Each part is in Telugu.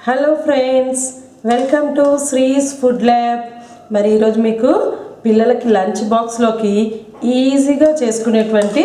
Hello friends, welcome to శ్రీస్ food lab. మరి ఈరోజు మీకు పిల్లలకి లంచ్ బాక్స్లోకి ఈజీగా చేసుకునేటువంటి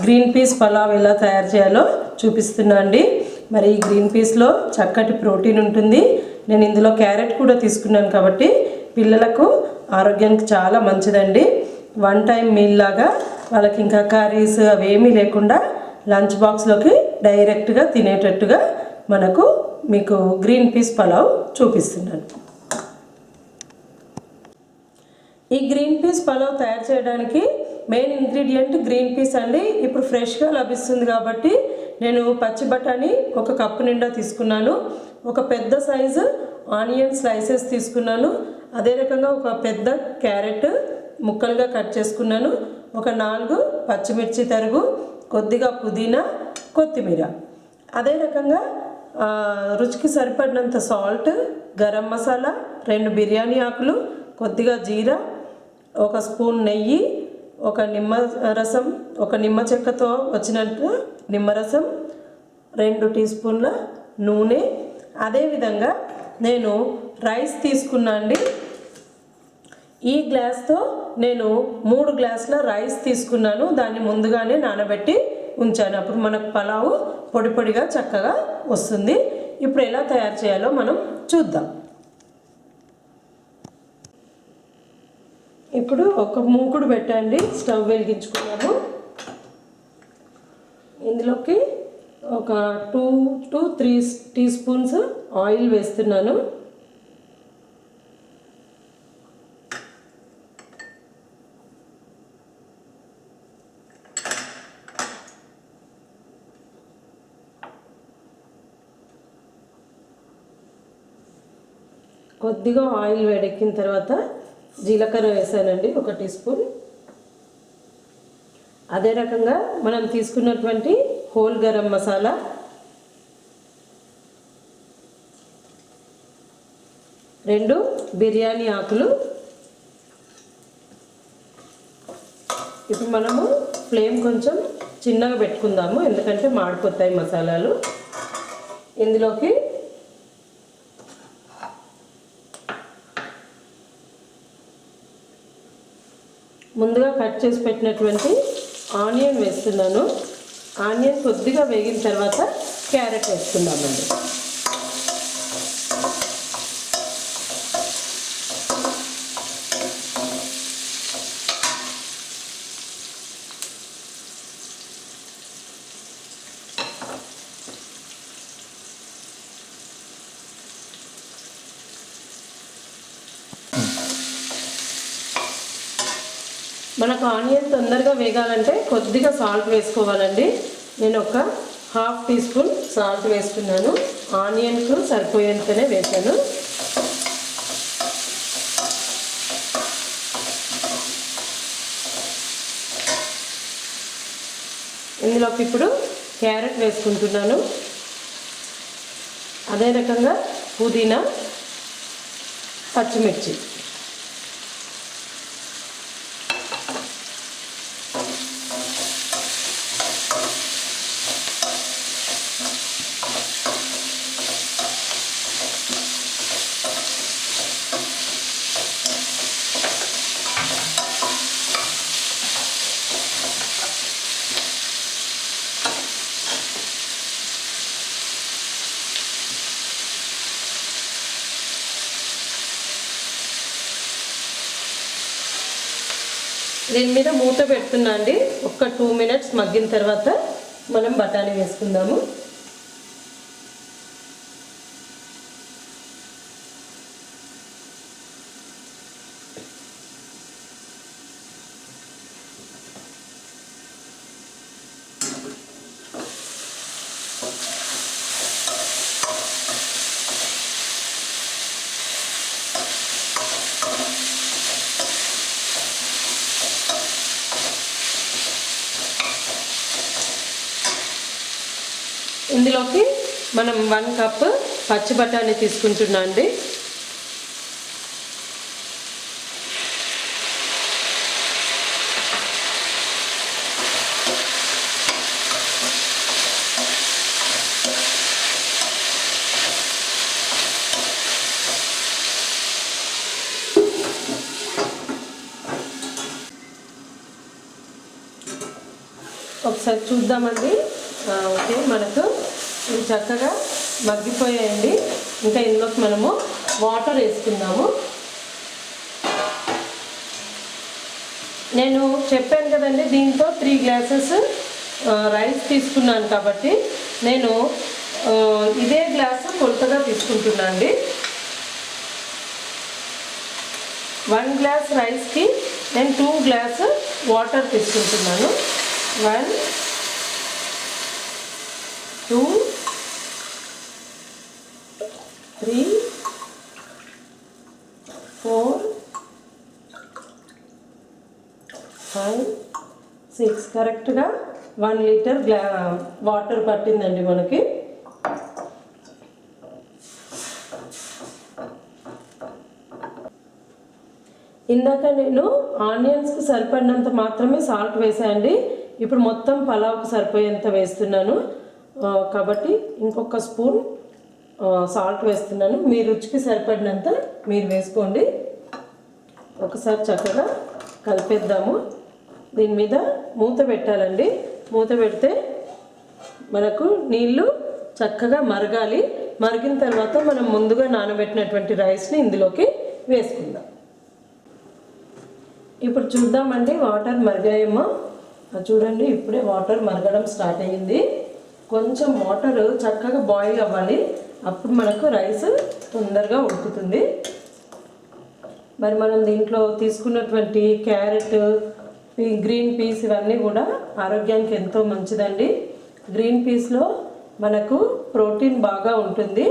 గ్రీన్ పీస్ పలావ్ ఎలా తయారు చేయాలో చూపిస్తున్నా అండి. మరి ఈ గ్రీన్ పీస్లో చక్కటి ప్రోటీన్ ఉంటుంది. నేను ఇందులో క్యారెట్ కూడా తీసుకున్నాను కాబట్టి పిల్లలకు ఆరోగ్యానికి చాలా మంచిదండి. వన్ టైం మీల్ లాగా వాళ్ళకి ఇంకా కర్రీస్ అవేమీ లేకుండా లంచ్ బాక్స్లోకి డైరెక్ట్గా తినేటట్టుగా మనకు మీకు గ్రీన్ పీస్ పలావ్ చూపిస్తున్నాను. ఈ గ్రీన్ పీస్ పలావ్ తయారు చేయడానికి మెయిన్ ఇంగ్రీడియంట్ గ్రీన్ పీస్ అండి. ఇప్పుడు ఫ్రెష్గా లభిస్తుంది కాబట్టి నేను పచ్చి బఠానీ ఒక కప్పు నిండా తీసుకున్నాను. ఒక పెద్ద సైజు ఆనియన్ స్లైసెస్ తీసుకున్నాను. అదే రకంగా ఒక పెద్ద క్యారెట్ ముక్కలుగా కట్ చేసుకున్నాను. ఒక 4 పచ్చిమిర్చి తరుగు, కొద్దిగా పుదీనా, కొత్తిమీర, అదే రకంగా రుచికి సరిపడినంత సాల్ట్, గరం మసాలా, 2 బిర్యానీ ఆకులు, కొద్దిగా జీరా, ఒక స్పూన్ నెయ్యి, ఒక నిమ్మరసం, ఒక నిమ్మ చెక్కతో వచ్చినట్టు నిమ్మరసం, 2 టీ స్పూన్ల నూనె. అదేవిధంగా నేను రైస్ తీసుకున్నా అండి. ఈ గ్లాస్తో నేను 3 గ్లాసుల రైస్ తీసుకున్నాను. దాన్ని ముందుగానే నానబెట్టి ఉంచాను. అప్పుడు మనకు పలావు పొడి పొడిగా చక్కగా వస్తుంది. ఇప్పుడు ఎలా తయారు చేయాలో మనం చూద్దాం. ఇప్పుడు ఒక మూకుడు పెట్టండి, స్టవ్ వెలిగించుకున్నాను. ఇందులోకి ఒక 2 to 3 టీ స్పూన్స్ ఆయిల్ వేస్తున్నాను. కొద్దిగా ఆయిల్ వేడెక్కిన తర్వాత జీలకర్ర వేసానండి, 1 టీ స్పూన్. అదే రకంగా మనం తీసుకున్నటువంటి హోల్ గరం మసాలా, 2 బిర్యానీ ఆకులు. ఇప్పుడు మనము ఫ్లేమ్ కొంచెం చిన్నగా పెట్టుకుందాము, ఎందుకంటే మాడిపోతాయి మసాలాలు. ఇందులోకి ముందుగా కట్ చేసి పెట్టినటువంటి ఆనియన్ వేస్తున్నాను. ఆనియన్ కొద్దిగా వేగిన తర్వాత క్యారెట్ వేస్తున్నామండి. మనకు ఆనియన్ తొందరగా వేగాలంటే కొద్దిగా సాల్ట్ వేసుకోవాలండి. నేను ఒక 1/2 టీ స్పూన్ సాల్ట్ వేసుకున్నాను. ఆనియన్కు సరిపోయేంతనే వేసాను. ఇందులోకి ఇప్పుడు క్యారెట్ వేసుకుంటున్నాను. అదే రకంగా పుదీనా, పచ్చిమిర్చి. దీని మీద మూత పెడుతున్నా అండి. ఒక 2 మినిట్స్ మగ్గిన తర్వాత మనం బఠానీ వేసుకుందాము. ఇందులోకి మనం 1 కప్ పచ్చి బఠానీ తీసుకుంటున్నా అండి. ఒకసారి చూద్దామండి. ఓకే, మనకు ఇవి చక్కగా మగ్గిపోయాయండి. ఇంకా ఇందులోకి మనము వాటర్ వేసుకుందాము. నేను చెప్పాను కదండి, దీంతో 3 గ్లాసెస్ రైస్ తీసుకున్నాను కాబట్టి నేను ఇదే గ్లాసు కొలతగా తీసుకుంటున్నాను అండి. 1 గ్లాస్ రైస్కి నేను 2 గ్లాస్ వాటర్ తీసుకుంటున్నాను. 1 2 3 4 5 6 కరెక్ట్గా 1 లీటర్ వాటర్ పట్టిందండి మనకి. ఇందాక నేను ఆనియన్స్కి సరిపడినంత మాత్రమే సాల్ట్ వేసాయండి. ఇప్పుడు మొత్తం పలావ్కి సరిపోయేంత వేస్తున్నాను కాబట్టి ఇంకొక స్పూన్ సాల్ట్ వేస్తున్నాను. మీ రుచికి సరిపడినంత మీరు వేసుకోండి. ఒకసారి చక్కగా కలిపేద్దాము. దీని మీద మూత పెట్టాలండి. మూత పెడితే మనకు నీళ్ళు చక్కగా మరగాలి. మరిగిన తర్వాత మనం ముందుగా నానబెట్టినటువంటి రైస్ని ఇందులోకి వేసుకుందాం. ఇప్పుడు చూద్దామండి వాటర్ మరిగాయేమో. చూడండి, ఇప్పుడే వాటర్ మరగడం స్టార్ట్ అయ్యింది. కొంచెం వాటర్ చక్కగా బాయిల్ అవ్వాలి. అప్పుడు మనకు రైస్ తొందరగా ఉడుకుతుంది. మరి మనం దీంట్లో తీసుకున్నటువంటి క్యారెట్, గ్రీన్ పీస్ ఇవన్నీ కూడా ఆరోగ్యానికి ఎంతో మంచిదండి. గ్రీన్ పీస్లో మనకు ప్రోటీన్ బాగా ఉంటుంది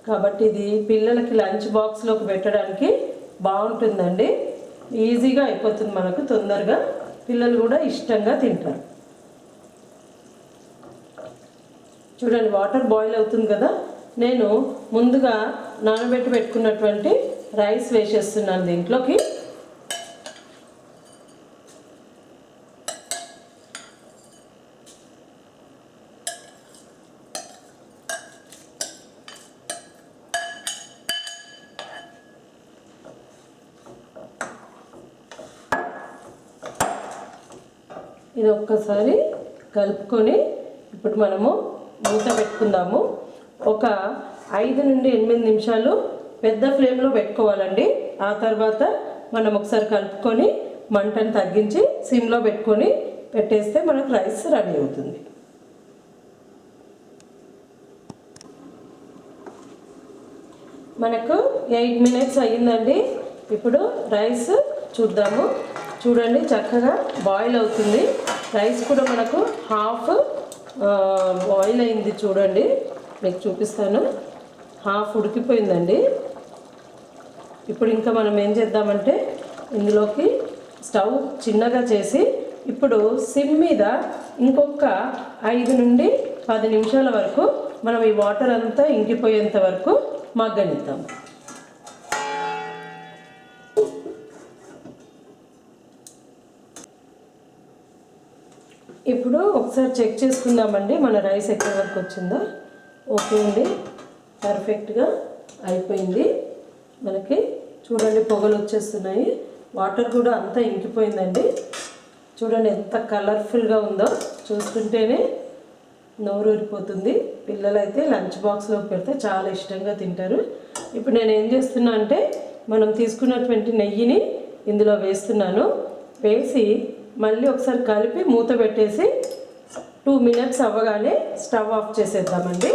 కాబట్టి ఇది పిల్లలకి లంచ్ బాక్స్లోకి పెట్టడానికి బాగుంటుందండి. ఈజీగా అయిపోతుంది మనకు, తొందరగా పిల్లలు కూడా ఇష్టంగా తింటారు. చూడండి, వాటర్ బాయిల్ అవుతుంది కదా. నేను ముందుగా నానబెట్టి పెట్టుకున్నటువంటి రైస్ వేసేస్తున్నాను దీంట్లోకి. ఇది ఒక్కసారి కలుపుకొని ఇప్పుడు మనము మూత పెట్టుకుందాము. ఒక 5 నుండి 8 నిమిషాలు పెద్ద ఫ్లేమ్లో పెట్టుకోవాలండి. ఆ తర్వాత మనం ఒకసారి కలుపుకొని మంటను తగ్గించి సిమ్లో పెట్టుకొని పెట్టేస్తే మనకు రైస్ రెడీ అవుతుంది. మనకు 8 మినిట్స్ అయ్యిందండి. ఇప్పుడు రైస్ చూద్దాము. చూడండి, చక్కగా బాయిల్ అవుతుంది. రైస్ కూడా మనకు హాఫ్ బాయిల్ అయింది. చూడండి, మీకు చూపిస్తాను. హాఫ్ ఉడికిపోయిందండి. ఇప్పుడు ఇంకా మనం ఏం చేద్దామంటే ఇందులోకి స్టవ్ చిన్నగా చేసి ఇప్పుడు సిమ్ మీద ఇంకొక 5 నుండి 10 నిమిషాల వరకు మనం ఈ వాటర్ అంతా ఇంకిపోయేంత వరకు మగ్గనిద్దాం. ఇప్పుడు ఒకసారి చెక్ చేసుకుందామండి మన రైస్ ఎక్కడి వరకు వచ్చిందో. ఓకే అండి, పర్ఫెక్ట్గా అయిపోయింది. మనకి చూడండి పొగలు వచ్చేస్తున్నాయి. వాటర్ కూడా అంతా ఇంకిపోయిందండి. చూడండి ఎంత కలర్ఫుల్గా ఉందో, చూస్తుంటేనే నోరు ఊరిపోతుంది. పిల్లలైతే లంచ్ బాక్స్లోకి పెడితే చాలా ఇష్టంగా తింటారు. ఇప్పుడు నేను ఏం చేస్తున్నా అంటే మనం తీసుకున్నటువంటి నెయ్యిని ఇందులో వేస్తున్నాను. వేసి మళ్ళీ ఒకసారి కలిపి మూత పెట్టేసి 2 మినిట్స్ అవ్వగానే స్టవ్ ఆఫ్ చేసేద్దామండి.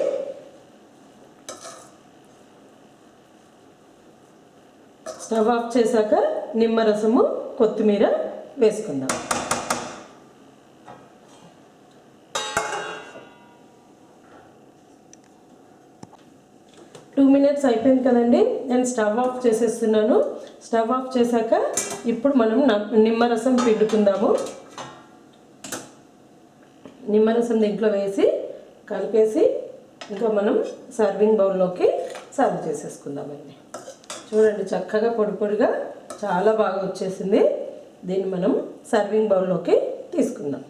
స్టవ్ ఆఫ్ చేశాక నిమ్మరసము, కొత్తిమీర వేసుకుందాం. టూ మినిట్స్ అయిపోయింది కదండి. నేను స్టవ్ ఆఫ్ చేసేస్తున్నాను. స్టవ్ ఆఫ్ చేశాక ఇప్పుడు మనం నిమ్మరసం పిండుకుందాము. నిమ్మరసం దీంట్లో వేసి కలిపేసి ఇంకా మనం సర్వింగ్ బౌల్లోకి సర్వ్ చేసేసుకుందామండి. చూడండి చక్కగా పొడి పొడిగా చాలా బాగా వచ్చేసింది. దీన్ని మనం సర్వింగ్ బౌల్లోకి తీసుకుందాం.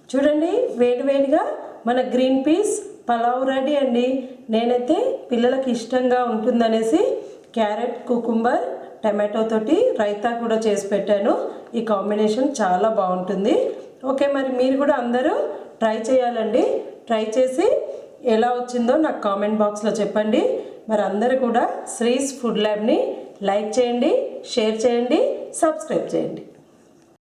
చూడండి వేడివేడిగా మన గ్రీన్ పీస్ పలావ్ రెడీ అండి. నేనైతే పిల్లలకి ఇష్టంగా ఉంటుందనేసి క్యారెట్, కుకుంబర్, టమాటో తోటి రైతా కూడా చేసి పెట్టాను. ఈ కాంబినేషన్ చాలా బాగుంటుంది. ఓకే, మరి మీరు కూడా అందరూ ట్రై చేయాలండి. ట్రై చేసి ఎలా వచ్చిందో నాకు కామెంట్ బాక్స్లో చెప్పండి. మరి అందరూ కూడా శ్రీస్ ఫుడ్ ల్యాబ్ని లైక్ చేయండి, షేర్ చేయండి, సబ్స్క్రైబ్ చేయండి.